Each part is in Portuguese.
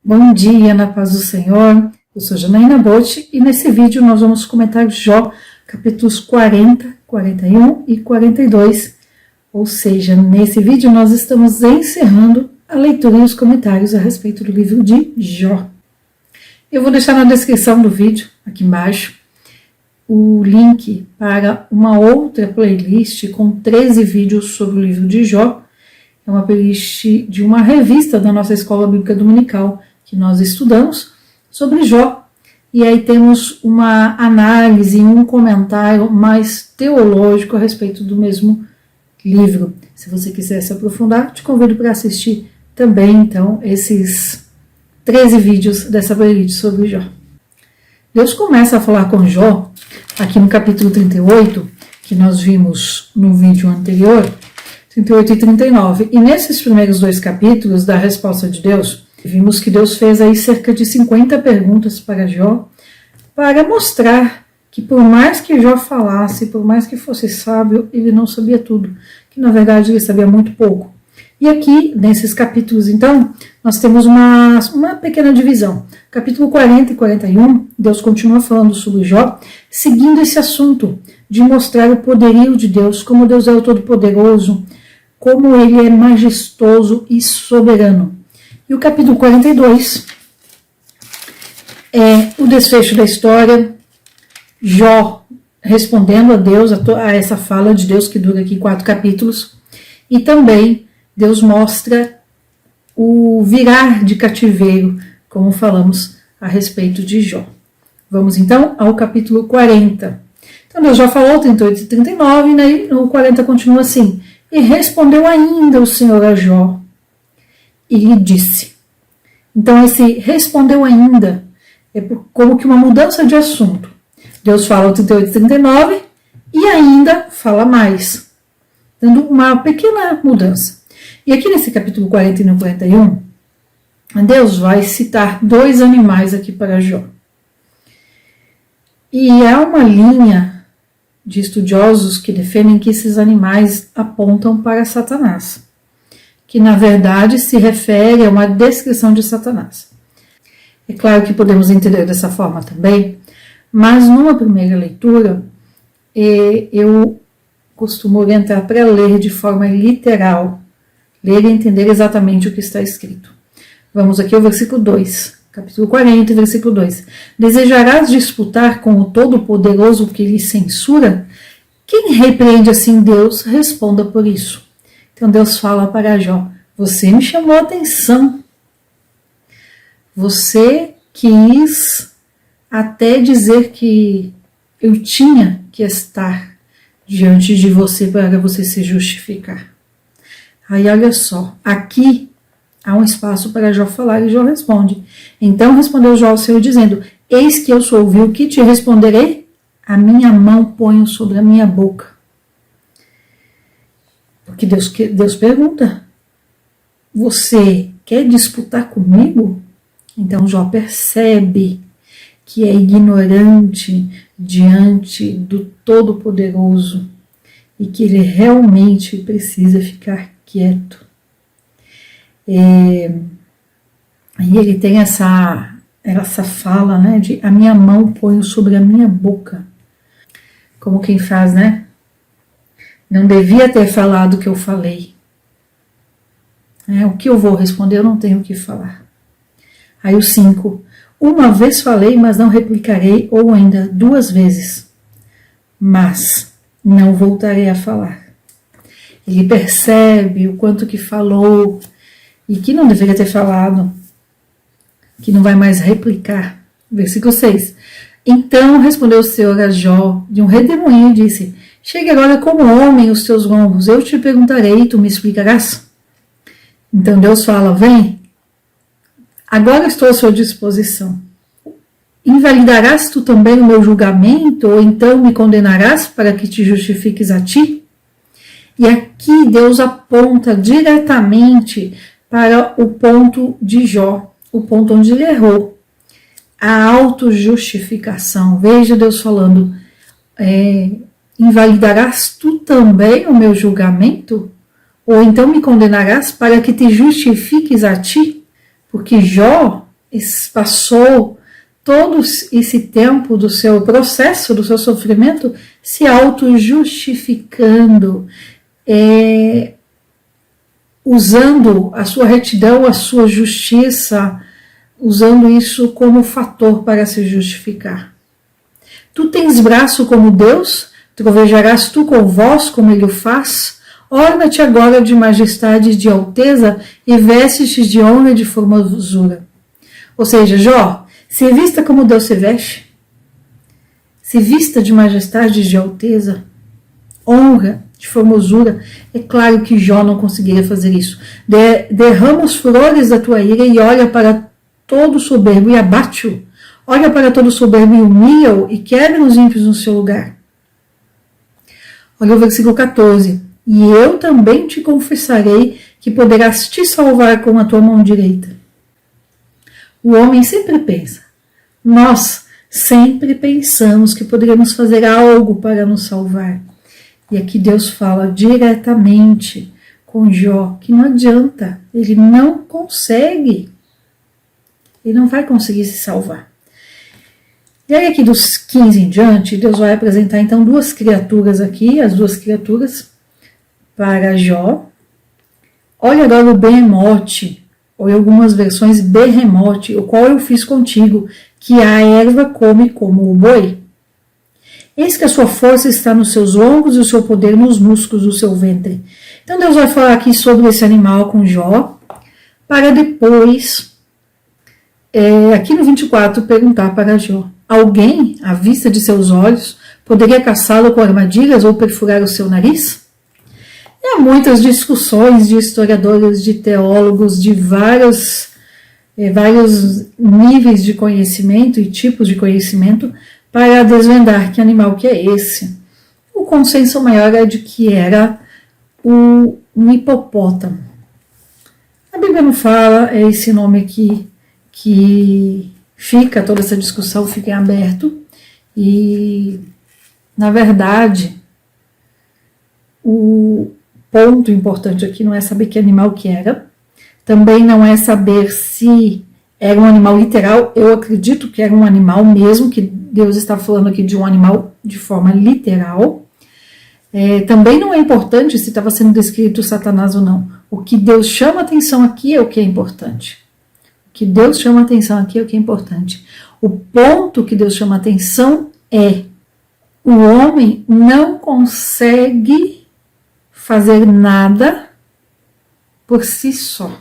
Bom dia, na paz do Senhor. Eu sou Janaína Botti e nesse vídeo nós vamos comentar Jó, capítulos 40, 41 e 42. Ou seja, nesse vídeo nós estamos encerrando a leitura e os comentários a respeito do livro de Jó. Eu vou deixar na descrição do vídeo, aqui embaixo, o link para uma outra playlist com 13 vídeos sobre o livro de Jó. É uma playlist de uma revista da nossa Escola Bíblica Dominical que nós estudamos sobre Jó. E aí temos uma análise, um comentário mais teológico a respeito do mesmo livro. Se você quiser se aprofundar, te convido para assistir também, então, esses 13 vídeos dessa playlist sobre Jó. Deus começa a falar com Jó, aqui no capítulo 38, que nós vimos no vídeo anterior, 38 e 39. E nesses primeiros dois capítulos da resposta de Deus, vimos que Deus fez aí cerca de 50 perguntas para Jó, para mostrar que por mais que Jó falasse, por mais que fosse sábio, ele não sabia tudo, que na verdade ele sabia muito pouco. E aqui, nesses capítulos, então, nós temos uma pequena divisão. Capítulo 40 e 41, Deus continua falando sobre Jó, seguindo esse assunto de mostrar o poderio de Deus, como Deus é o Todo-Poderoso, como ele é majestoso e soberano. E o capítulo 42 é o desfecho da história, Jó respondendo a Deus, a essa fala de Deus que dura aqui 4 capítulos, e também Deus mostra o virar de cativeiro, como falamos a respeito de Jó. Vamos então ao capítulo 40. Então Deus já falou 38 e 39, né? E o 40 continua assim. E respondeu ainda o Senhor a Jó, e lhe disse. Então esse respondeu ainda é como que uma mudança de assunto. Deus fala o 38 e 39 e ainda fala mais, dando uma pequena mudança. E aqui nesse capítulo 40 e no 41, Deus vai citar 2 animais aqui para Jó. E há uma linha de estudiosos que defendem que esses animais apontam para Satanás, que na verdade se refere a uma descrição de Satanás. É claro que podemos entender dessa forma também, mas numa primeira leitura eu costumo orientar para ler de forma literal, ler e entender exatamente o que está escrito. Vamos aqui ao versículo 2, capítulo 40, versículo 2. Desejarás disputar com o Todo-Poderoso que lhe censura? Quem repreende assim Deus, responda por isso. Então Deus fala para Jó, você me chamou a atenção. Você quis até dizer que eu tinha que estar diante de você para você se justificar. Aí olha só, aqui há um espaço para Jó falar e Jó responde. Então respondeu Jó ao Senhor dizendo, eis que eu sou ouvi, o que te responderei? A minha mão ponho sobre a minha boca. Porque Deus pergunta, você quer disputar comigo? Então Jó percebe que é ignorante diante do Todo-Poderoso e que ele realmente precisa ficar quieto. E ele tem essa fala, né, de a minha mão ponho sobre a minha boca. Como quem faz, né? Não devia ter falado o que eu falei. O que eu vou responder, eu não tenho o que falar. Aí o 5. Uma vez falei, mas não replicarei, ou ainda 2 vezes. Mas não voltarei a falar. Ele percebe o quanto que falou e que não deveria ter falado, que não vai mais replicar. Versículo 6. Então respondeu o Senhor a Jó de um redemoinho e disse, chegue agora como homem os teus lombos, eu te perguntarei e tu me explicarás. Então Deus fala, vem, agora estou à sua disposição. Invalidarás tu também o meu julgamento, ou então me condenarás para que te justifiques a ti? E aqui Deus aponta diretamente para o ponto de Jó, o ponto onde ele errou. A autojustificação. Veja Deus falando, invalidarás tu também o meu julgamento? Ou então me condenarás para que te justifiques a ti? Porque Jó passou todo esse tempo do seu processo, do seu sofrimento, se auto-justificando, usando a sua retidão, a sua justiça, usando isso como fator para se justificar. Tu tens braço como Deus, trovejarás tu com voz como ele o faz, orna-te agora de majestade e de alteza e veste-te de honra e de formosura. Ou seja, Jó, se vista como Deus se veste, se vista de majestade e de alteza, honra, de formosura. É claro que Jó não conseguiria fazer isso. Derrama as flores da tua ira e olha para todo soberbo e abate-o. Olha para todo soberbo e humilha-o e quebra os ímpios no seu lugar. Olha o versículo 14. E eu também te confessarei que poderás te salvar com a tua mão direita. O homem sempre pensa. Nós sempre pensamos que poderíamos fazer algo para nos salvar. E aqui Deus fala diretamente com Jó que não adianta, ele não consegue. Ele não vai conseguir se salvar. E aí aqui dos 15 em diante, Deus vai apresentar então duas criaturas aqui, as duas criaturas para Jó. Olha agora o behemote, ou em algumas versões berremote, o qual eu fiz contigo, que a erva come como o boi. Eis que a sua força está nos seus lombos e o seu poder nos músculos do seu ventre. Então Deus vai falar aqui sobre esse animal com Jó, para depois, aqui no 24, perguntar para Jó: alguém, à vista de seus olhos, poderia caçá-lo com armadilhas ou perfurar o seu nariz? E há muitas discussões de historiadores, de teólogos, de vários níveis de conhecimento e tipos de conhecimento para desvendar que animal que é esse. O consenso maior é de que era um hipopótamo. A Bíblia não fala, é esse nome aqui que fica, toda essa discussão fica em aberto, e na verdade o ponto importante aqui não é saber que animal que era, também não é saber se era um animal literal. Eu acredito que era um animal mesmo, que Deus está falando aqui de um animal de forma literal. Também não é importante se estava sendo descrito Satanás ou não. O que Deus chama atenção aqui é o que é importante. O que Deus chama atenção aqui é o que é importante. O ponto que Deus chama atenção é: o homem não consegue fazer nada por si só.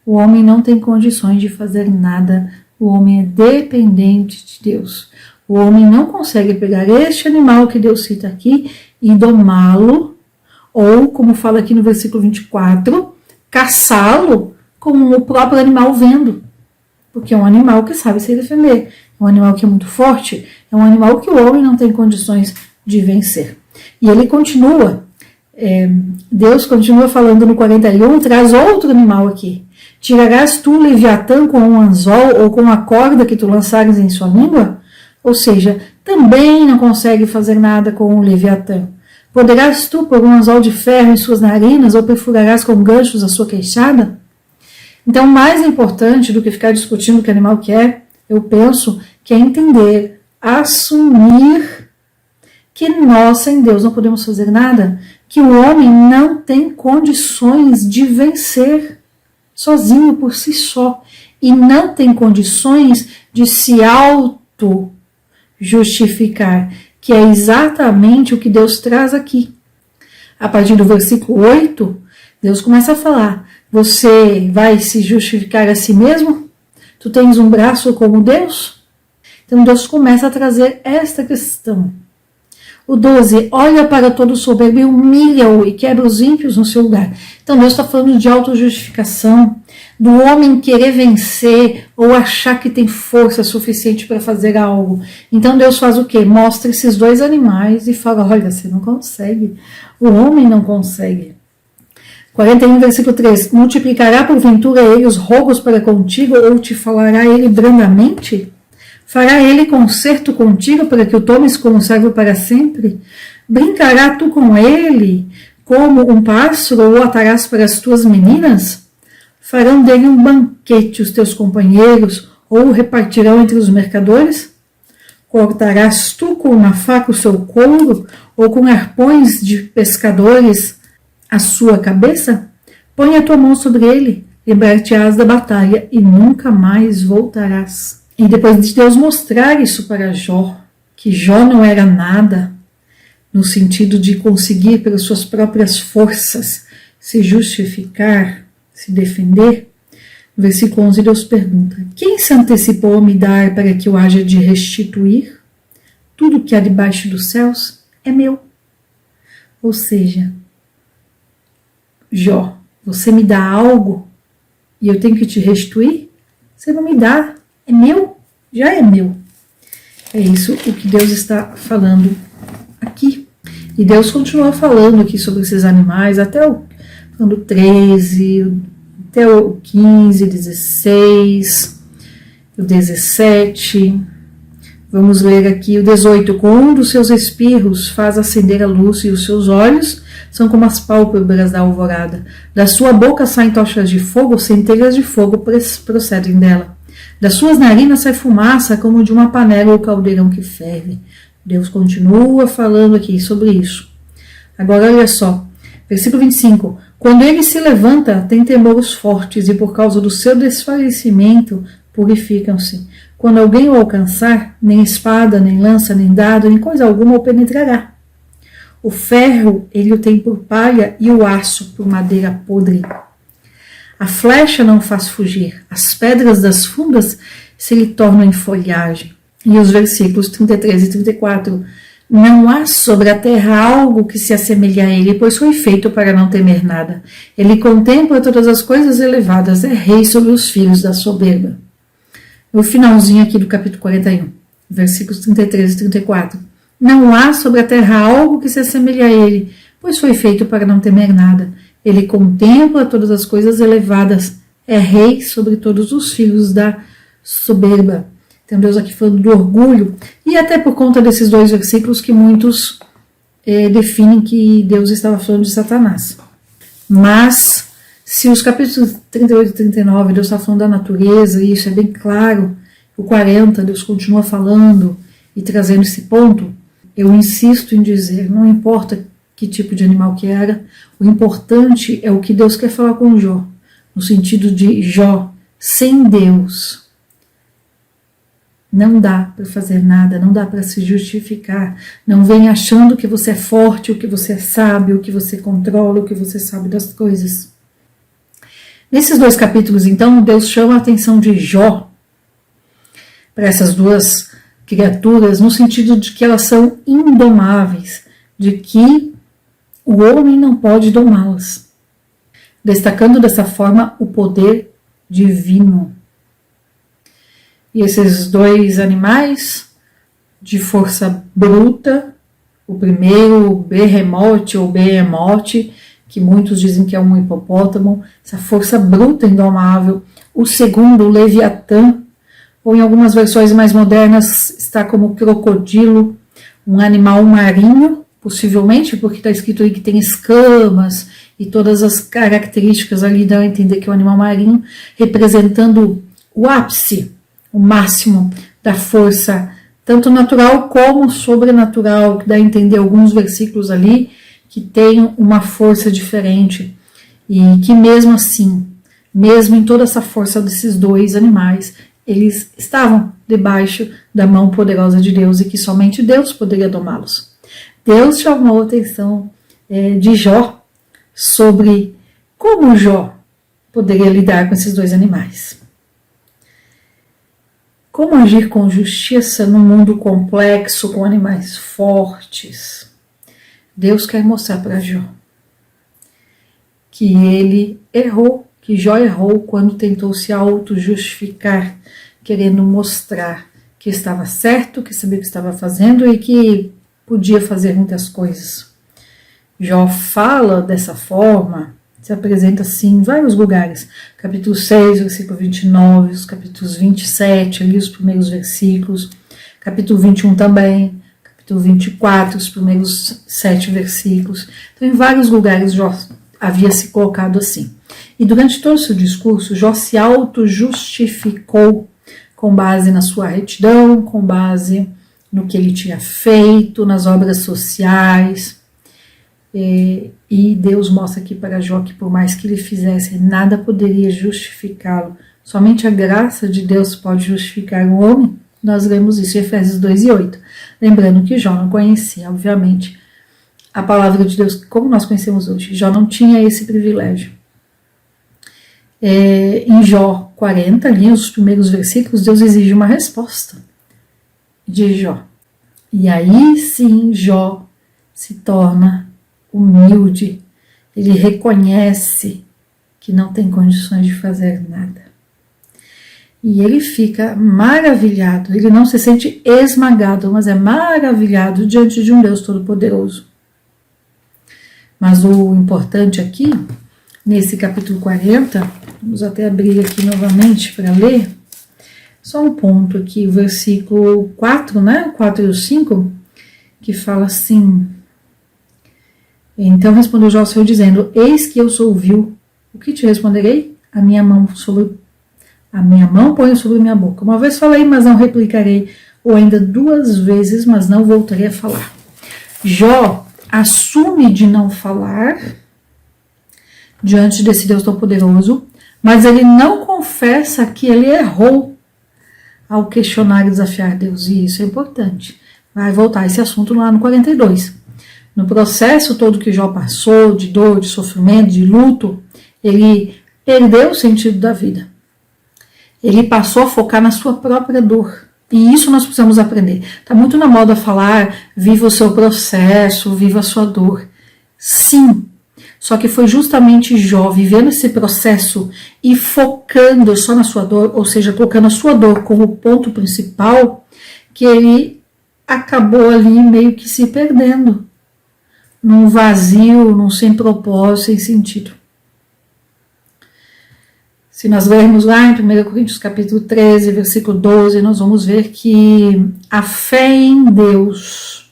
O homem não tem condições de fazer nada. O homem é dependente de Deus. O homem não consegue pegar este animal que Deus cita aqui e domá-lo, ou, como fala aqui no versículo 24, caçá-lo como o próprio animal vendo. Porque é um animal que sabe se defender. É um animal que é muito forte. É um animal que o homem não tem condições de vencer. E ele continua. Deus continua falando no 41, traz outro animal aqui. Tirarás tu, Leviatã, com um anzol ou com a corda que tu lançares em sua língua? Ou seja, também não consegue fazer nada com o Leviatã. Poderás tu pôr um anzol de ferro em suas narinas ou perfurarás com ganchos a sua queixada? Então, mais importante do que ficar discutindo que animal que é, eu penso que é entender, assumir que nós, sem Deus, não podemos fazer nada, que o homem não tem condições de vencer sozinho por si só, e não tem condições de se auto-justificar, que é exatamente o que Deus traz aqui. A partir do versículo 8, Deus começa a falar: você vai se justificar a si mesmo? Tu tens um braço como Deus? Então Deus começa a trazer esta questão. O 12, olha para todo soberbo e humilha-o e quebra os ímpios no seu lugar. Então Deus está falando de autojustificação, do homem querer vencer ou achar que tem força suficiente para fazer algo. Então Deus faz o quê? Mostra esses dois animais e fala: olha, você não consegue, o homem não consegue. 41, versículo 3, multiplicará porventura ele os rogos para contigo ou te falará ele brandamente? Fará ele concerto contigo para que o tomes como servo para sempre? Brincará tu com ele como um pássaro ou atarás para as tuas meninas? Farão dele um banquete os teus companheiros, ou o repartirão entre os mercadores? Cortarás tu com uma faca o seu couro, ou com arpões de pescadores a sua cabeça? Põe a tua mão sobre ele, lembrar-te-ás da batalha e nunca mais voltarás. E depois de Deus mostrar isso para Jó, que Jó não era nada, no sentido de conseguir pelas suas próprias forças se justificar, se defender, no versículo 11 Deus pergunta: quem se antecipou a me dar para que eu haja de restituir? Tudo que há debaixo dos céus é meu. Ou seja, Jó, você me dá algo e eu tenho que te restituir? Você não me dá, é meu, já é meu. É isso o que Deus está falando aqui. E Deus continua falando aqui sobre esses animais até o 13, até o 15, 16, o 17. Vamos ler aqui o 18. Com um dos seus espirros faz acender a luz e os seus olhos são como as pálpebras da alvorada. Da sua boca saem tochas de fogo, centelhas de fogo procedem dela. Das suas narinas sai fumaça como de uma panela ou caldeirão que ferve. Deus continua falando aqui sobre isso. Agora olha só, versículo 25. Quando ele se levanta, tem temor os fortes, e por causa do seu desfalecimento purificam-se. Quando alguém o alcançar, nem espada, nem lança, nem dado, nem coisa alguma o penetrará. O ferro ele o tem por palha e o aço por madeira podre. A flecha não faz fugir, as pedras das fundas se lhe tornam em folhagem. E os versículos 33 e 34. Não há sobre a terra algo que se assemelhe a ele, pois foi feito para não temer nada. Ele contempla todas as coisas elevadas, é rei sobre os filhos da soberba. No finalzinho aqui do capítulo 41, versículos 33 e 34. Não há sobre a terra algo que se assemelhe a ele, pois foi feito para não temer nada. Ele contempla todas as coisas elevadas, é rei sobre todos os filhos da soberba. Tem Deus aqui falando do orgulho, e até por conta desses dois versículos que muitos definem que Deus estava falando de Satanás. Mas, se os capítulos 38 e 39 Deus está falando da natureza, e isso é bem claro, o 40 Deus continua falando e trazendo esse ponto, eu insisto em dizer, não importa que tipo de animal que era, o importante é o que Deus quer falar com Jó, no sentido de Jó, sem Deus, não dá para fazer nada, não dá para se justificar. Não vem achando que você é forte, o que você é sábio, o que você controla, o que você sabe das coisas. Nesses dois capítulos, então, Deus chama a atenção de Jó para essas duas criaturas, no sentido de que elas são indomáveis, de que o homem não pode domá-las, destacando dessa forma o poder divino. E esses dois animais de força bruta, o primeiro, o Behemoth ou Behemoth, que muitos dizem que é um hipopótamo, essa força bruta indomável. O segundo, o Leviatã, ou em algumas versões mais modernas está como crocodilo, um animal marinho, possivelmente, porque está escrito aí que tem escamas e todas as características ali dão a entender que é um animal marinho, representando o ápice, o máximo da força, tanto natural como sobrenatural, que dá a entender alguns versículos ali, que tem uma força diferente, e que mesmo assim, mesmo em toda essa força desses dois animais, eles estavam debaixo da mão poderosa de Deus, e que somente Deus poderia domá-los. Deus chamou a atenção de Jó sobre como Jó poderia lidar com esses dois animais. Como agir com justiça num mundo complexo, com animais fortes? Deus quer mostrar para Jó que ele errou, que Jó errou quando tentou se auto-justificar, querendo mostrar que estava certo, que sabia o que estava fazendo e que podia fazer muitas coisas. Jó fala dessa forma, se apresenta assim em vários lugares. Capítulo 6, versículo 29, os capítulos 27, ali os primeiros versículos. Capítulo 21 também, capítulo 24, os primeiros 7 versículos. Então, em vários lugares Jó havia se colocado assim. E durante todo o seu discurso, Jó se auto-justificou com base na sua retidão, com base no que ele tinha feito, nas obras sociais. E Deus mostra aqui para Jó que por mais que ele fizesse, nada poderia justificá-lo. Somente a graça de Deus pode justificar o homem. Nós lemos isso em Efésios 2:8. Lembrando que Jó não conhecia, obviamente, a palavra de Deus como nós conhecemos hoje. Jó não tinha esse privilégio. Em Jó 40, ali nos primeiros versículos, Deus exige uma resposta de Jó. E aí sim Jó se torna humilde. Ele reconhece que não tem condições de fazer nada. E ele fica maravilhado. Ele não se sente esmagado, mas é maravilhado diante de um Deus Todo-Poderoso. Mas o importante aqui, nesse capítulo 40, vamos até abrir aqui novamente para ler, só um ponto aqui, o versículo 4, né? 4 e o 5, que fala assim: então respondeu Jó ao Senhor dizendo: eis que eu sou vil, o que te responderei? A minha mão ponho sobre minha boca. Uma vez falei, mas não replicarei, ou ainda 2 vezes, mas não voltarei a falar. Jó assume de não falar diante desse Deus tão poderoso, mas ele não confessa que ele errou ao questionar e desafiar Deus, e isso é importante. Vai voltar esse assunto lá no 42. No processo todo que Jó passou, de dor, de sofrimento, de luto, ele perdeu o sentido da vida. Ele passou a focar na sua própria dor. E isso nós precisamos aprender. Está muito na moda falar, viva o seu processo, viva a sua dor. Sim, só que foi justamente Jó vivendo esse processo e focando só na sua dor, ou seja, colocando a sua dor como ponto principal, que ele acabou ali meio que se perdendo, num vazio, num sem propósito, sem sentido. Se nós lermos lá em 1 Coríntios capítulo 13, versículo 12, nós vamos ver que a fé em Deus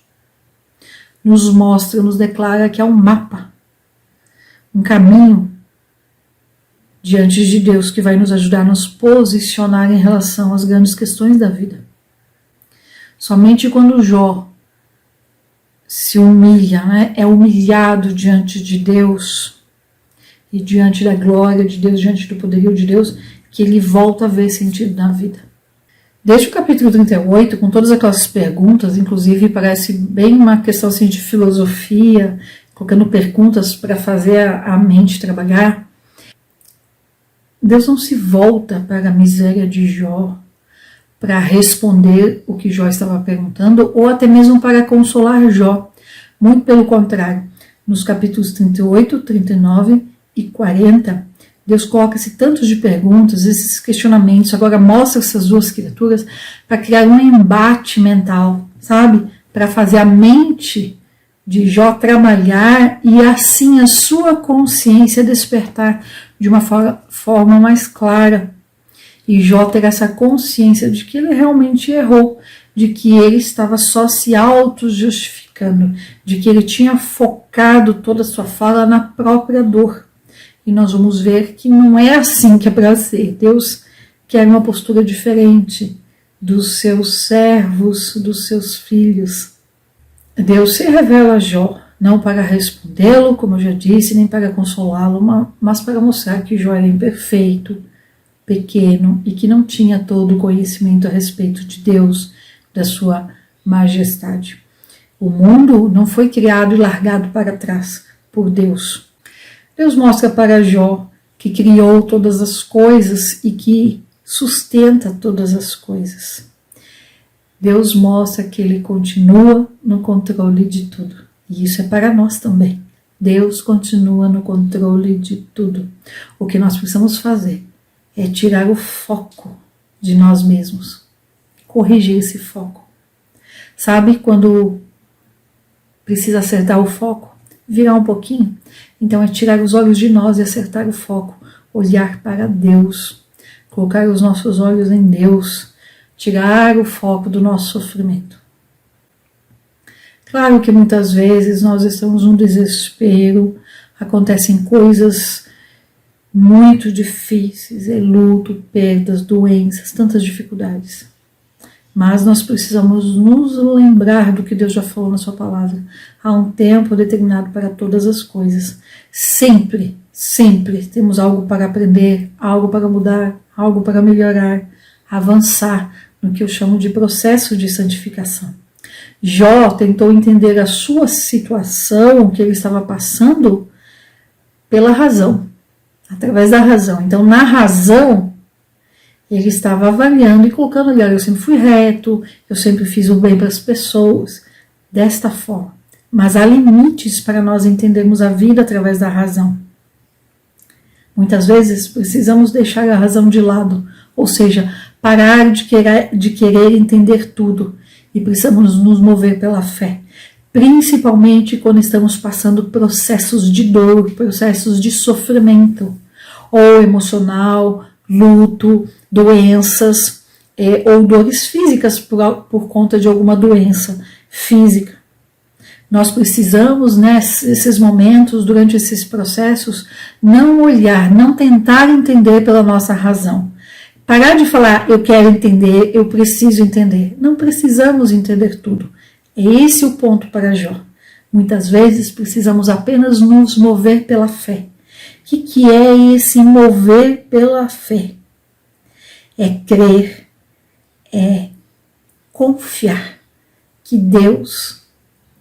nos mostra, nos declara que é um mapa, um caminho diante de Deus que vai nos ajudar a nos posicionar em relação às grandes questões da vida. Somente quando Jó se humilha, né, é humilhado diante de Deus e diante da glória de Deus, diante do poderio de Deus, que ele volta a ver sentido na vida. Desde o capítulo 38, com todas aquelas perguntas, inclusive parece bem uma questão assim, de filosofia, colocando perguntas para fazer a mente trabalhar, Deus não se volta para a miséria de Jó, para responder o que Jó estava perguntando, ou até mesmo para consolar Jó. Muito pelo contrário, nos capítulos 38, 39 e 40, Deus coloca-se tantos de perguntas, esses questionamentos, agora mostra essas duas criaturas para criar um embate mental, sabe? Para fazer a mente de Jó trabalhar e assim a sua consciência despertar de uma forma mais clara. E Jó ter essa consciência de que ele realmente errou, de que ele estava só se auto-justificando, de que ele tinha focado toda a sua fala na própria dor. E nós vamos ver que não é assim que é para ser. Deus quer uma postura diferente dos seus servos, dos seus filhos. Deus se revela a Jó, não para respondê-lo, como eu já disse, nem para consolá-lo, mas para mostrar que Jó era imperfeito, pequeno e que não tinha todo o conhecimento a respeito de Deus, da sua majestade. O mundo não foi criado e largado para trás por Deus. Deus mostra para Jó que criou todas as coisas e que sustenta todas as coisas. Deus mostra que ele continua no controle de tudo. E isso é para nós também. Deus continua no controle de tudo. O que nós precisamos fazer é tirar o foco de nós mesmos. Corrigir esse foco. Sabe quando precisa acertar o foco? Virar um pouquinho? Então é tirar os olhos de nós e acertar o foco. Olhar para Deus. Colocar os nossos olhos em Deus. Tirar o foco do nosso sofrimento. Claro que muitas vezes nós estamos num desespero, acontecem coisas muito difíceis, é luto, perdas, doenças, tantas dificuldades. Mas nós precisamos nos lembrar do que Deus já falou na sua palavra. Há um tempo determinado para todas as coisas. Sempre, sempre temos algo para aprender, algo para mudar, algo para melhorar, avançar no que eu chamo de processo de santificação. Jó tentou entender a sua situação, o que ele estava passando, pela razão, através da razão. Então, na razão, ele estava avaliando e colocando ali, olha, eu sempre fui reto, eu sempre fiz o bem para as pessoas, desta forma. Mas há limites para nós entendermos a vida através da razão. Muitas vezes precisamos deixar a razão de lado, ou seja, parar de querer entender tudo e precisamos nos mover pela fé. Principalmente quando estamos passando processos de dor, processos de sofrimento, ou emocional, luto, doenças, ou dores físicas por conta de alguma doença física. Nós precisamos, nesses momentos, durante esses processos, não olhar, não tentar entender pela nossa razão. Parar de falar, eu quero entender, eu preciso entender. Não precisamos entender tudo. É esse o ponto para Jó. Muitas vezes precisamos apenas nos mover pela fé. O que é esse mover pela fé? É crer, é confiar que Deus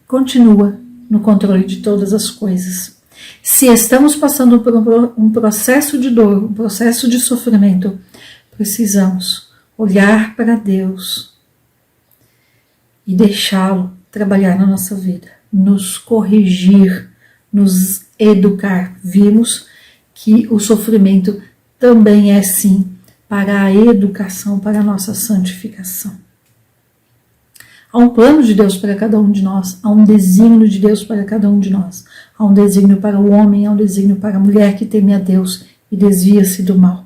continua no controle de todas as coisas. Se estamos passando por um processo de dor, um processo de sofrimento, precisamos olhar para Deus e deixá-lo trabalhar na nossa vida, nos corrigir, nos educar. Vimos que o sofrimento também é sim para a educação, para a nossa santificação. Há um plano de Deus para cada um de nós, há um desígnio de Deus para cada um de nós, há um desígnio para o homem, há um desígnio para a mulher que teme a Deus e desvia-se do mal.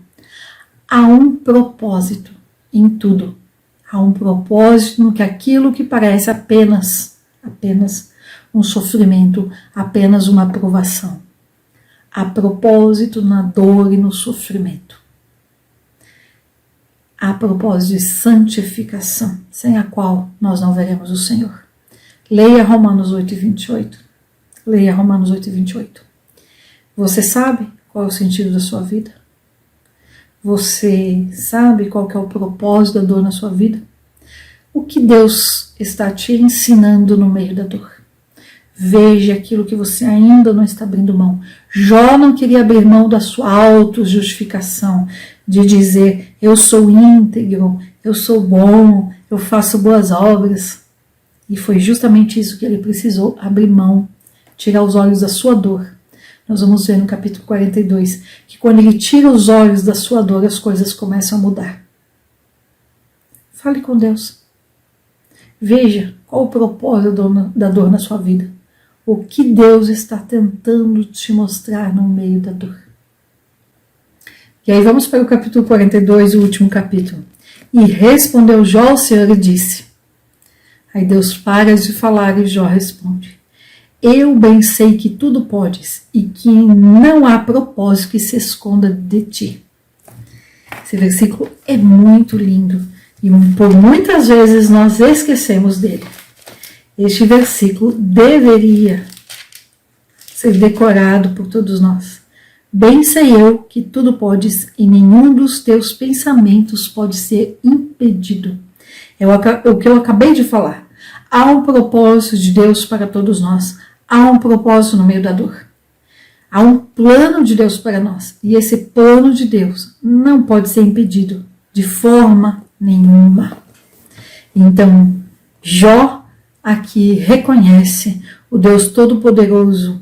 Há um propósito em tudo. Há um propósito no que aquilo que parece apenas um sofrimento, apenas uma provação. Há propósito na dor e no sofrimento. Há propósito de santificação, sem a qual nós não veremos o Senhor. Leia Romanos 8:28. Leia Romanos 8:28. Você sabe qual é o sentido da sua vida? Você sabe qual que é o propósito da dor na sua vida? O que Deus está te ensinando no meio da dor? Veja aquilo que você ainda não está abrindo mão. Jó não queria abrir mão da sua autojustificação, de dizer, eu sou íntegro, eu sou bom, eu faço boas obras. E foi justamente isso que ele precisou abrir mão, tirar os olhos da sua dor. Nós vamos ver no capítulo 42, que quando ele tira os olhos da sua dor, as coisas começam a mudar. Fale com Deus. Veja qual o propósito da dor na sua vida. O que Deus está tentando te mostrar no meio da dor. E aí vamos para o capítulo 42, o último capítulo. E respondeu Jó ao Senhor e disse. Aí Deus para de falar e Jó responde. Eu bem sei que tudo podes e que não há propósito que se esconda de ti. Esse versículo é muito lindo e por muitas vezes nós esquecemos dele. Este versículo deveria ser decorado por todos nós. Bem sei eu que tudo podes e nenhum dos teus pensamentos pode ser impedido. É o que eu acabei de falar. Há um propósito de Deus para todos nós. Há um propósito no meio da dor. Há um plano de Deus para nós. E esse plano de Deus não pode ser impedido de forma nenhuma. Então, Jó aqui reconhece o Deus Todo-Poderoso.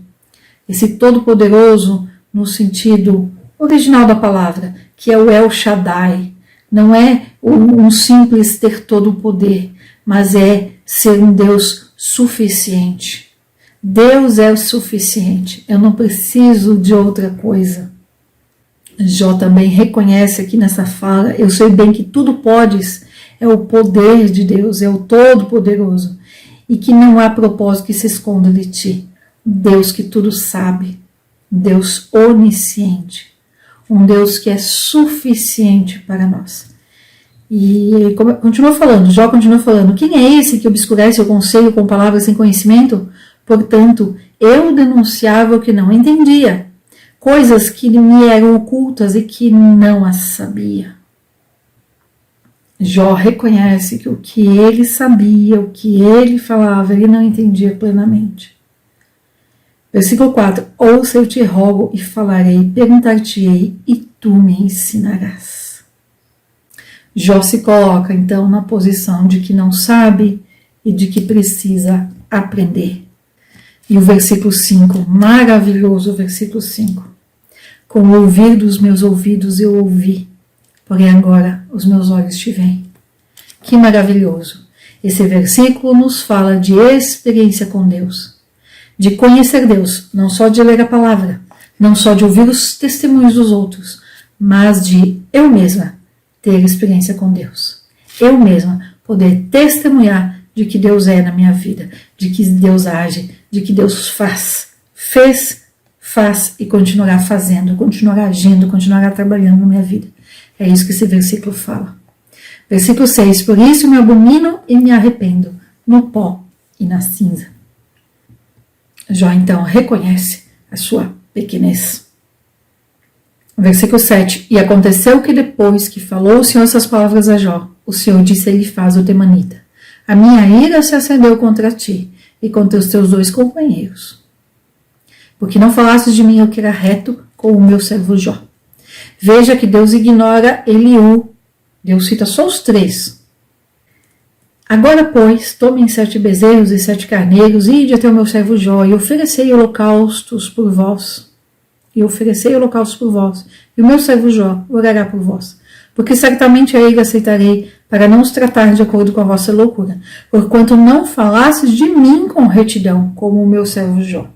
Esse Todo-Poderoso no sentido original da palavra, que é o El Shaddai. Não é um simples ter todo o poder, mas é ser um Deus suficiente. Deus é o suficiente. Eu não preciso de outra coisa. Jó também reconhece aqui nessa fala, eu sei bem que tudo podes, é o poder de Deus, é o Todo-Poderoso, e que não há propósito que se esconda de ti. Deus que tudo sabe, Deus onisciente, um Deus que é suficiente para nós. E ele continua falando, Jó continua falando, quem é esse que obscurece o conselho com palavras sem conhecimento? Portanto, eu denunciava o que não entendia, coisas que me eram ocultas e que não as sabia. Jó reconhece que o que ele sabia, o que ele falava, ele não entendia plenamente. Versículo 4, ouça, eu te rogo e falarei, perguntar-te-ei e tu me ensinarás. Jó se coloca então na posição de que não sabe e de que precisa aprender. E o versículo 5, maravilhoso o versículo 5. Com o ouvir dos meus ouvidos eu ouvi, porém agora os meus olhos te veem. Que maravilhoso! Esse versículo nos fala de experiência com Deus, de conhecer Deus, não só de ler a palavra, não só de ouvir os testemunhos dos outros, mas de eu mesma ter experiência com Deus. Eu mesma poder testemunhar de que Deus é na minha vida, de que Deus age, de que Deus fez, faz e continuará fazendo, continuará agindo, continuará trabalhando na minha vida. É isso que esse versículo fala. Versículo 6, por isso me abomino e me arrependo, no pó e na cinza. Jó então reconhece a sua pequenez. Versículo 7, e aconteceu que depois que falou o Senhor essas palavras a Jó, o Senhor disse a Elifaz o temanita, a minha ira se acendeu contra ti e contra os teus 2 companheiros, porque não falastes de mim o que era reto com o meu servo Jó. Veja que Deus ignora Eliú. Deus cita só os 3. Agora, pois, tomem 7 bezerros e 7 carneiros, e ide até o meu servo Jó, e oferecei holocaustos por vós. E o meu servo Jó orará por vós. Porque certamente a ele aceitarei, para não os tratar de acordo com a vossa loucura, porquanto não falasses de mim com retidão, como o meu servo Jó.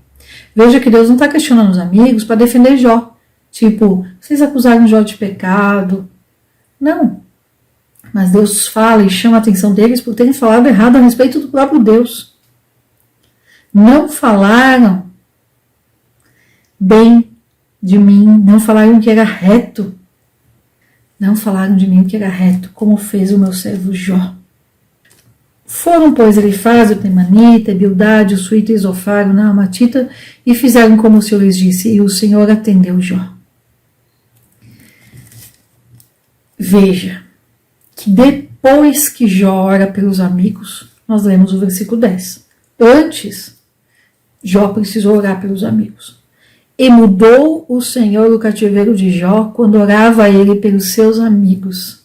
Veja que Deus não está questionando os amigos para defender Jó. Tipo, vocês acusaram Jó de pecado. Não. Mas Deus fala e chama a atenção deles por terem falado errado a respeito do próprio Deus. Não falaram bem de mim, não falaram que era reto. Não falaram de mim que era reto, como fez o meu servo Jó. Foram, pois, Elifaz, o temanita, Bildade, o suíta e Zofar, o naamatita, e fizeram como o Senhor lhes disse, e o Senhor atendeu Jó. Veja que depois que Jó ora pelos amigos, nós lemos o versículo 10. Antes, Jó precisou orar pelos amigos. E mudou o Senhor o cativeiro de Jó quando orava a ele pelos seus amigos.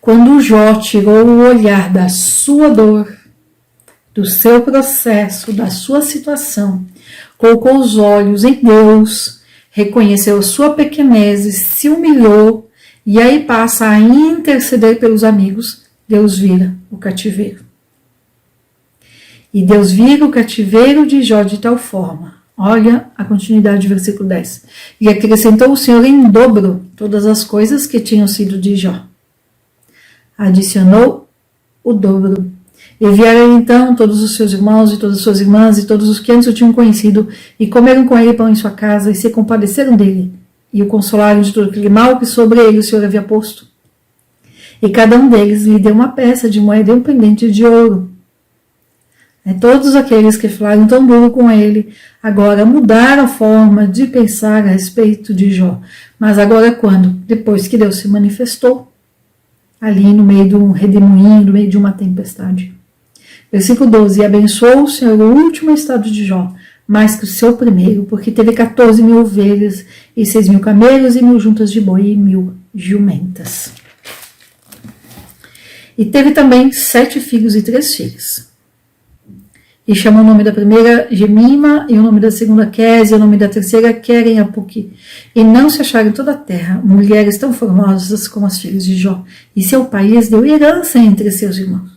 Quando Jó tirou o olhar da sua dor, do seu processo, da sua situação, colocou os olhos em Deus, reconheceu a sua pequenez, se humilhou, e aí passa a interceder pelos amigos, Deus vira o cativeiro. E Deus vira o cativeiro de Jó de tal forma, olha a continuidade do versículo 10, e acrescentou o Senhor em dobro todas as coisas que tinham sido de Jó. Adicionou o dobro. E vieram então todos os seus irmãos e todas as suas irmãs e todos os que antes o tinham conhecido, e comeram com ele pão em sua casa, e se compadeceram dele, e o consolaram de todo aquele mal que sobre ele o Senhor havia posto. E cada um deles lhe deu uma peça de moeda e um pendente de ouro. Todos aqueles que falaram tão duro com ele, agora mudaram a forma de pensar a respeito de Jó. Mas agora quando? Depois que Deus se manifestou, ali no meio de um redemoinho, no meio de uma tempestade. Versículo 12, e abençoou o Senhor o último estado de Jó, mais que o seu primeiro, porque teve 14.000 ovelhas, e 6.000 camelos, e 1.000 juntas de boi, e 1.000 jumentas. E teve também 7 filhos e 3 filhas. E chamou o nome da primeira Gemima, e o nome da segunda Késia, e o nome da terceira Queren Apuque. E não se acharam em toda a terra mulheres tão formosas como as filhas de Jó, e seu pai lhes deu herança entre seus irmãos.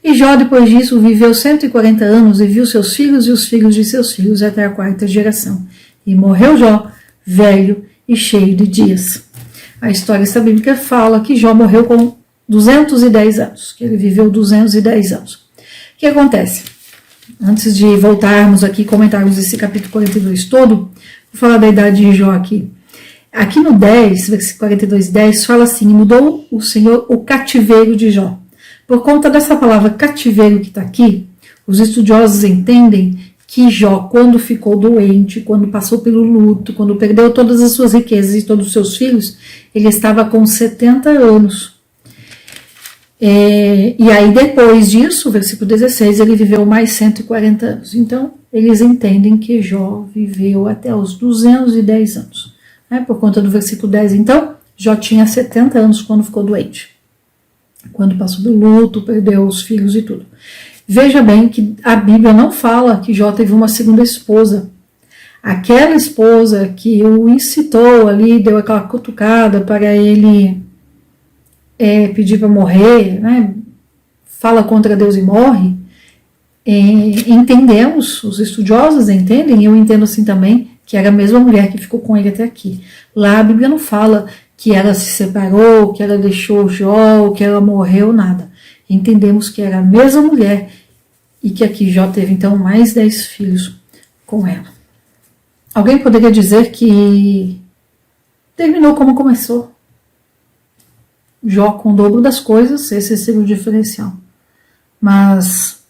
E Jó, depois disso, viveu 140 anos e viu seus filhos e os filhos de seus filhos até a 4ª geração. E morreu Jó, velho e cheio de dias. A história bíblica fala que Jó morreu com 210 anos, que ele viveu 210 anos. O que acontece? Antes de voltarmos aqui e comentarmos esse capítulo 42 todo, vou falar da idade de Jó aqui. Aqui no 10, versículo 42, 10, fala assim: mudou o Senhor o cativeiro de Jó. Por conta dessa palavra cativeiro que está aqui, os estudiosos entendem que Jó, quando ficou doente, quando passou pelo luto, quando perdeu todas as suas riquezas e todos os seus filhos, ele estava com 70 anos. E aí depois disso, versículo 16, ele viveu mais 140 anos. Então, eles entendem que Jó viveu até os 210 anos. Por conta do versículo 10, então, Jó tinha 70 anos quando ficou doente. Quando passou do luto, perdeu os filhos e tudo. Veja bem que a Bíblia não fala que Jó teve uma segunda esposa. Aquela esposa que o incitou ali, deu aquela cutucada para ele pedir para morrer, né? Fala contra Deus e morre. Entendemos, os estudiosos entendem, eu entendo assim também, que era a mesma mulher que ficou com ele até aqui. Lá a Bíblia não fala que ela se separou, que ela deixou Jó, que ela morreu, nada. Entendemos que era a mesma mulher e que aqui Jó teve então mais 10 filhos com ela. Alguém poderia dizer que terminou como começou. Jó com o dobro das coisas, esse seria o diferencial. Mas,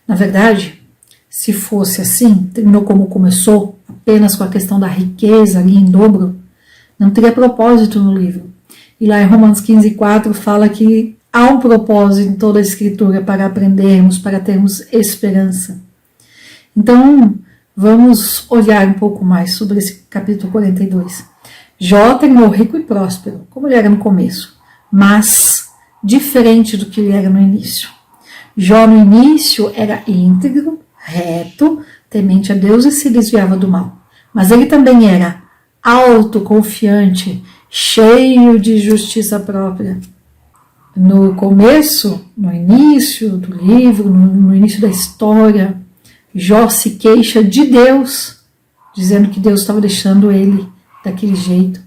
na verdade, se fosse assim, terminou como começou, apenas com a questão da riqueza ali em dobro, não teria propósito no livro. E lá em Romanos 15:4 fala que há um propósito em toda a Escritura para aprendermos, para termos esperança. Então, vamos olhar um pouco mais sobre esse capítulo 42. Jó terminou rico e próspero, como ele era no começo, mas diferente do que ele era no início. Jó no início era íntegro, reto, temente a Deus e se desviava do mal. Mas ele também era autoconfiante, cheio de justiça própria. No começo, no início do livro, no início da história, Jó se queixa de Deus, dizendo que Deus estava deixando ele daquele jeito.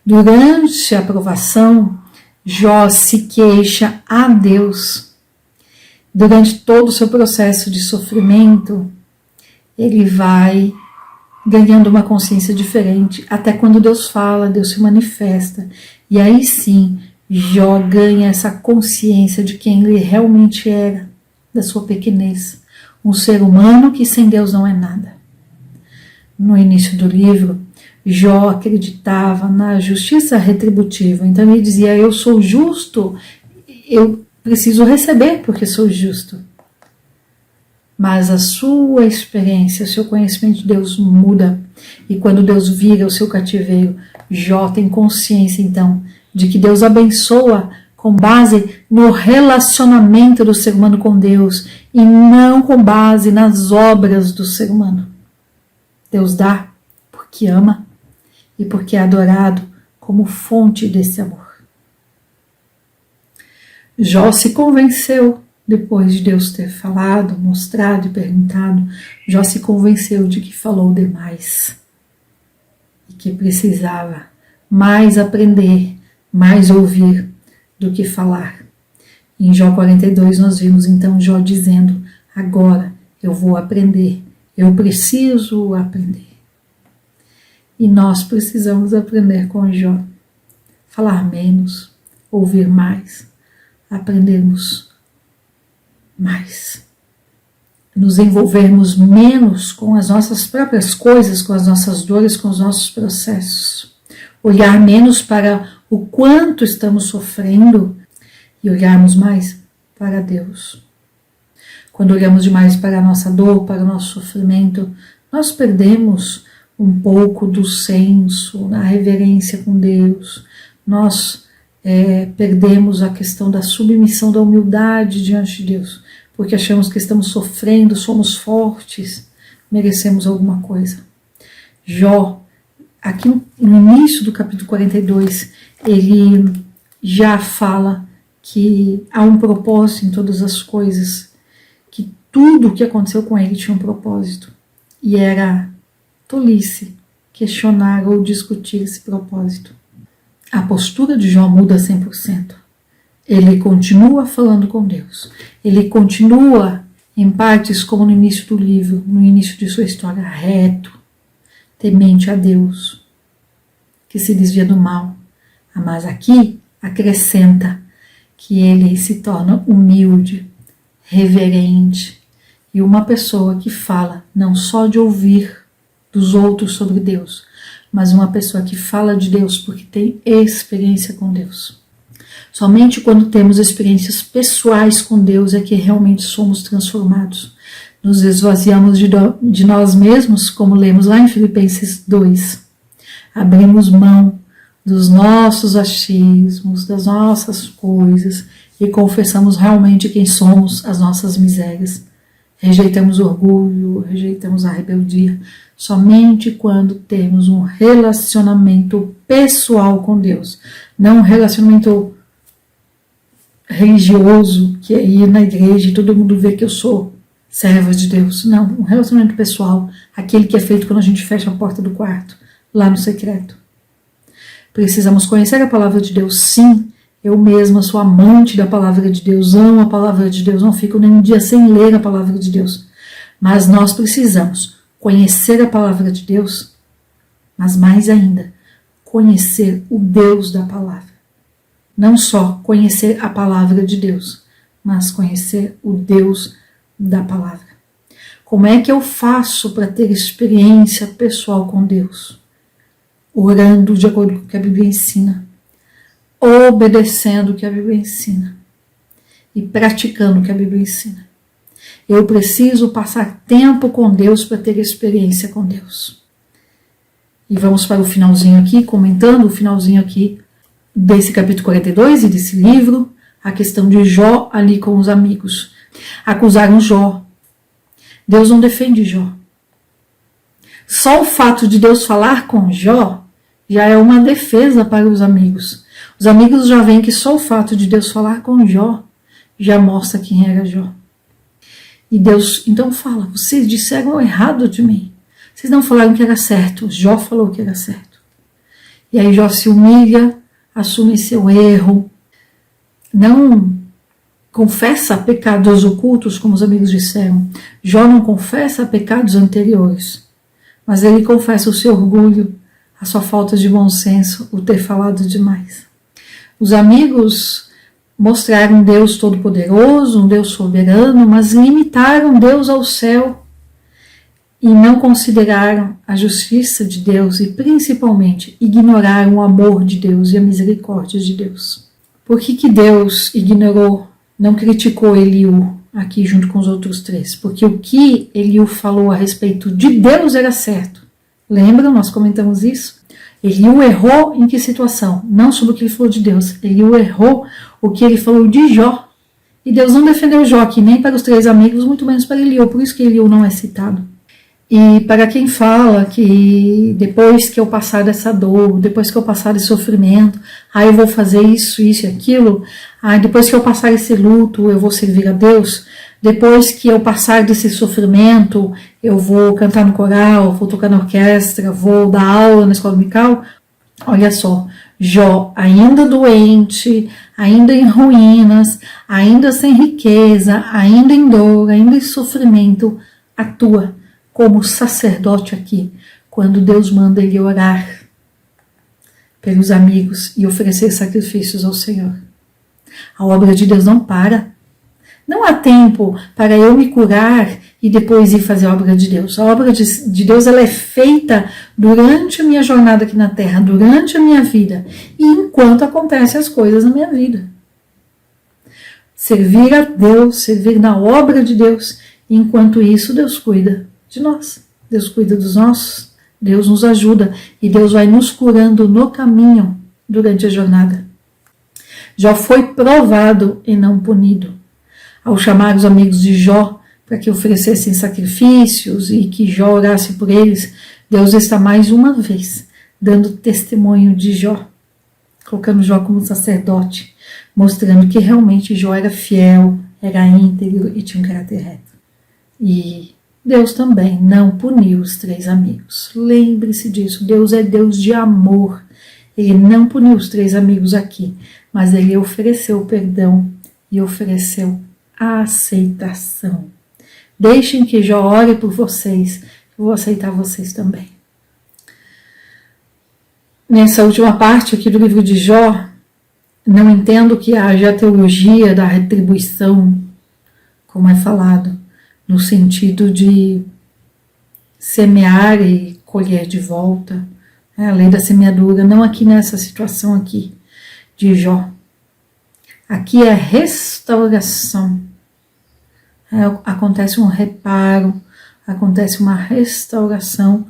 Durante a provação, Jó se queixa a Deus. Durante todo o seu processo de sofrimento, ele vai ganhando uma consciência diferente, até quando Deus fala, Deus se manifesta. E aí sim, Jó ganha essa consciência de quem ele realmente era, da sua pequenez. Um ser humano que sem Deus não é nada. No início do livro, Jó acreditava na justiça retributiva. Então ele dizia: eu sou justo, eu preciso receber porque sou justo. Mas a sua experiência, o seu conhecimento de Deus muda. E quando Deus vira o seu cativeiro, Jó tem consciência então de que Deus abençoa com base no relacionamento do ser humano com Deus e não com base nas obras do ser humano. Deus dá porque ama e porque é adorado como fonte desse amor. Jó se convenceu, depois de Deus ter falado, mostrado e perguntado, Jó se convenceu de que falou demais e que precisava mais aprender, mais ouvir do que falar. Em Jó 42 nós vimos então Jó dizendo: agora eu vou aprender, eu preciso aprender. E nós precisamos aprender com Jó, falar menos, ouvir mais, aprendermos mais, nos envolvermos menos com as nossas próprias coisas, com as nossas dores, com os nossos processos, olhar menos para o quanto estamos sofrendo e olharmos mais para Deus. Quando olhamos demais para a nossa dor, para o nosso sofrimento, nós perdemos um pouco do senso, a reverência com Deus, nós perdemos a questão da submissão, da humildade diante de Deus, porque achamos que estamos sofrendo, somos fortes, merecemos alguma coisa. Jó, aqui no início do capítulo 42, ele já fala que há um propósito em todas as coisas, que tudo o que aconteceu com ele tinha um propósito, e era tolice questionar ou discutir esse propósito. A postura de Jó muda 100%. Ele continua falando com Deus. Ele continua, em partes como no início do livro, no início de sua história, reto, temente a Deus, que se desvia do mal. Mas aqui acrescenta que ele se torna humilde, reverente e uma pessoa que fala não só de ouvir dos outros sobre Deus, mas uma pessoa que fala de Deus porque tem experiência com Deus. Somente quando temos experiências pessoais com Deus é que realmente somos transformados. Nos esvaziamos de nós mesmos, como lemos lá em Filipenses 2. Abrimos mão dos nossos achismos, das nossas coisas e confessamos realmente quem somos, as nossas misérias. Rejeitamos o orgulho, rejeitamos a rebeldia. Somente quando temos um relacionamento pessoal com Deus, não um relacionamento religioso, que é ir na igreja e todo mundo vê que eu sou serva de Deus. Não, um relacionamento pessoal, aquele que é feito quando a gente fecha a porta do quarto, lá no secreto. Precisamos conhecer a palavra de Deus, sim. Eu mesma sou amante da palavra de Deus, amo a palavra de Deus, não fico nem um dia sem ler a palavra de Deus. Mas nós precisamos conhecer a palavra de Deus, mas mais ainda, conhecer o Deus da palavra. Não só conhecer a palavra de Deus, mas conhecer o Deus da palavra. Como é que eu faço para ter experiência pessoal com Deus? Orando de acordo com o que a Bíblia ensina, obedecendo o que a Bíblia ensina e praticando o que a Bíblia ensina. Eu preciso passar tempo com Deus para ter experiência com Deus. E vamos para o finalzinho aqui, comentando o finalzinho aqui desse capítulo 42 e desse livro, a questão de Jó ali com os amigos. Acusaram Jó. Deus não defende Jó. Só o fato de Deus falar com Jó já é uma defesa para os amigos. Os amigos já veem que só o fato de Deus falar com Jó já mostra quem era Jó. E Deus então fala, vocês disseram errado de mim. Vocês não falaram que era certo. Jó falou que era certo. E aí Jó se humilha, assume seu erro, não confessa pecados ocultos, como os amigos disseram. Jó não confessa pecados anteriores, mas ele confessa o seu orgulho, a sua falta de bom senso, o ter falado demais. Os amigos mostraram um Deus todo-poderoso, um Deus soberano, mas limitaram Deus ao céu e não consideraram a justiça de Deus e, principalmente, ignoraram o amor de Deus e a misericórdia de Deus. Por que Deus ignorou, não criticou Eliú aqui junto com os outros três? Porque o que Eliú falou a respeito de Deus era certo. Lembram? Nós comentamos isso. Eliú errou em que situação? Não sobre o que ele falou de Deus. Eliú errou o que ele falou de Jó. E Deus não defendeu Jó aqui, nem para os três amigos, muito menos para Eliú. Por isso que Eliú não é citado. E para quem fala que depois que eu passar dessa dor, depois que eu passar desse sofrimento, eu vou fazer isso, isso e aquilo, depois que eu passar esse luto, eu vou servir a Deus, depois que eu passar desse sofrimento, eu vou cantar no coral, vou tocar na orquestra, vou dar aula na escola dominical. Olha só, Jó, ainda doente, ainda em ruínas, ainda sem riqueza, ainda em dor, ainda em sofrimento, atua como sacerdote aqui, quando Deus manda ele orar pelos amigos e oferecer sacrifícios ao Senhor. A obra de Deus não para. Não há tempo para eu me curar e depois ir fazer a obra de Deus. A obra de Deus ela é feita durante a minha jornada aqui na Terra, durante a minha vida e enquanto acontecem as coisas na minha vida. Servir a Deus, servir na obra de Deus, e enquanto isso Deus cuida de nós, Deus cuida dos nossos, Deus nos ajuda e Deus vai nos curando no caminho durante a jornada. Jó foi provado e não punido. Ao chamar os amigos de Jó para que oferecessem sacrifícios e que Jó orasse por eles, Deus está mais uma vez dando testemunho de Jó, colocando Jó como sacerdote, mostrando que realmente Jó era fiel, era íntegro e tinha um caráter reto. E Deus também não puniu os três amigos. Lembre-se disso, Deus é Deus de amor. Ele não puniu os três amigos aqui, mas ele ofereceu perdão e ofereceu a aceitação. Deixem que Jó ore por vocês, eu vou aceitar vocês também. nessa última parte aqui do livro de Jó, não entendo que haja a teologia da retribuição, como é falado, no sentido de semear e colher de volta, a lei da semeadura, não aqui nessa situação aqui de Jó. Aqui é restauração, acontece um reparo, acontece uma restauração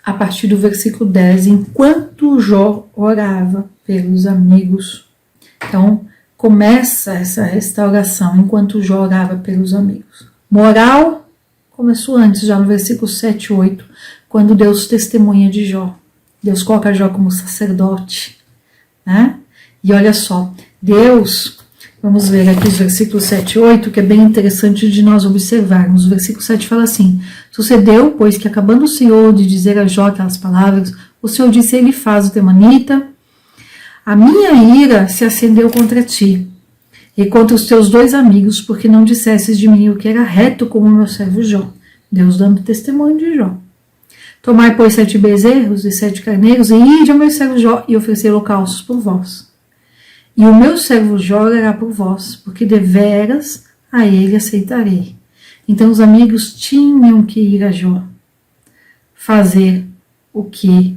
a partir do versículo 10, enquanto Jó orava pelos amigos. Então, começa essa restauração enquanto Jó orava pelos amigos. Moral começou antes, já no versículo 7 e 8, quando Deus testemunha de Jó. Deus coloca Jó como sacerdote, né? E olha só, Deus, vamos ver aqui os versículos 7 e 8, que é bem interessante de nós observarmos. O versículo 7 fala assim: sucedeu, pois que acabando o Senhor de dizer a Jó aquelas palavras, o Senhor disse a Elifaz o temanita: a minha ira se acendeu contra ti e contra os teus 2 amigos, porque não dissesses de mim o que era reto como o meu servo Jó. Deus dando testemunho de Jó. Tomai, pois, 7 bezerros e 7 carneiros, e ide ao meu servo Jó e oferecer holocaustos por vós. E o meu servo Jó orará por vós, porque deveras a ele aceitarei. Então os amigos tinham que ir a Jó, fazer o que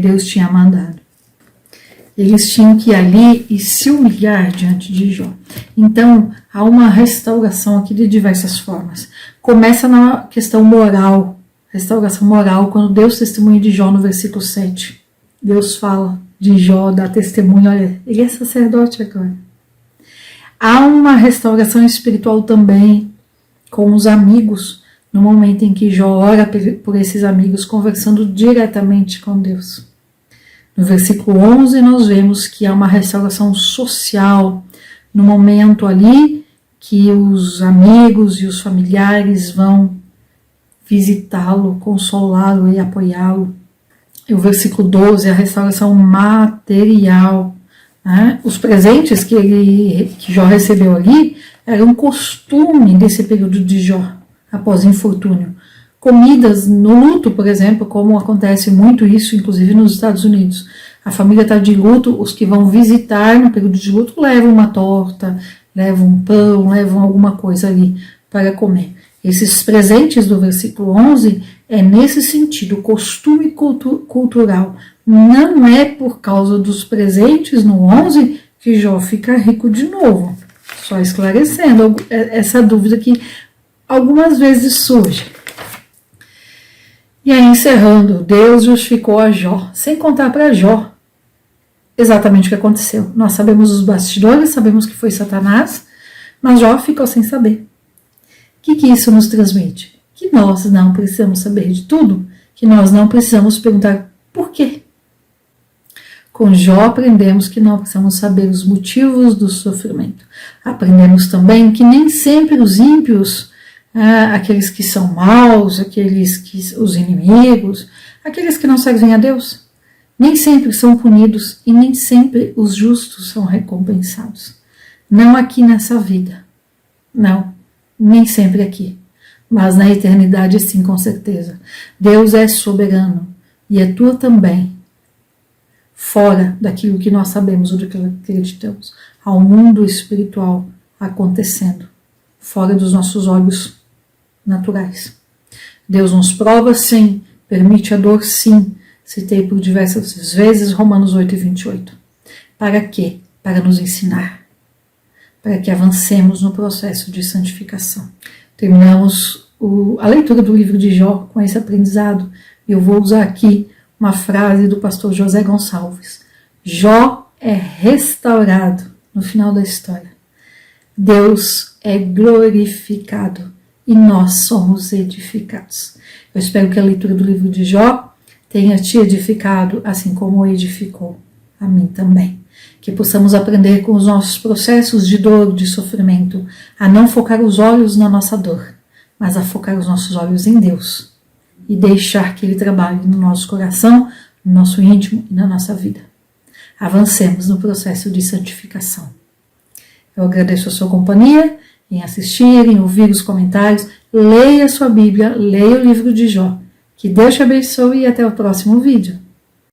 Deus tinha mandado. Eles tinham que ir ali e se humilhar diante de Jó. Então há uma restauração aqui de diversas formas. Começa na questão moral, restauração moral, quando Deus testemunha de Jó no versículo 7. Deus fala de Jó, dá testemunho, olha, ele é sacerdote agora. Há uma restauração espiritual também com os amigos, no momento em que Jó ora por esses amigos, conversando diretamente com Deus. No versículo 11 nós vemos que há uma restauração social, no momento ali que os amigos e os familiares vão visitá-lo, consolá-lo e apoiá-lo. E o versículo 12, a restauração material. Né? Os presentes que Jó recebeu ali eram um costume desse período de Jó, após infortúnio. Comidas no luto, por exemplo, como acontece muito isso, inclusive nos Estados Unidos. A família está de luto, os que vão visitar no período de luto levam uma torta, levam um pão, levam alguma coisa ali para comer. Esses presentes do versículo 11 é nesse sentido, costume cultural. Não é por causa dos presentes no 11 que Jó fica rico de novo. Só esclarecendo essa dúvida que algumas vezes surge. E aí, encerrando, Deus justificou a Jó, sem contar para Jó exatamente o que aconteceu. Nós sabemos os bastidores, sabemos que foi Satanás, mas Jó ficou sem saber. O que isso nos transmite? Que nós não precisamos saber de tudo, que nós não precisamos perguntar por quê. Com Jó aprendemos que não precisamos saber os motivos do sofrimento. Aprendemos também que nem sempre os ímpios, aqueles que são maus, os inimigos, aqueles que não servem a Deus, nem sempre são punidos e nem sempre os justos são recompensados. Não aqui nessa vida, não, nem sempre aqui, mas na eternidade sim, com certeza. Deus é soberano e atua também fora daquilo que nós sabemos ou do que acreditamos. Há um mundo espiritual acontecendo, fora dos nossos olhos naturais. Deus nos prova, sim, permite a dor, sim. Citei por diversas vezes Romanos 8 e 28. Para quê? Para nos ensinar, para que avancemos no processo de santificação. Terminamos a leitura do livro de Jó com esse aprendizado. Eu vou usar aqui uma frase do pastor José Gonçalves. Jó é restaurado no final da história. Deus é glorificado e nós somos edificados. Eu espero que a leitura do livro de Jó tenha te edificado, assim como edificou a mim também. Que possamos aprender com os nossos processos de dor, de sofrimento, a não focar os olhos na nossa dor, mas a focar os nossos olhos em Deus e deixar que Ele trabalhe no nosso coração, no nosso íntimo e na nossa vida. Avancemos no processo de santificação. Eu agradeço a sua companhia em assistir, em ouvir os comentários. Leia a sua Bíblia, leia o livro de Jó. Que Deus te abençoe e até o próximo vídeo.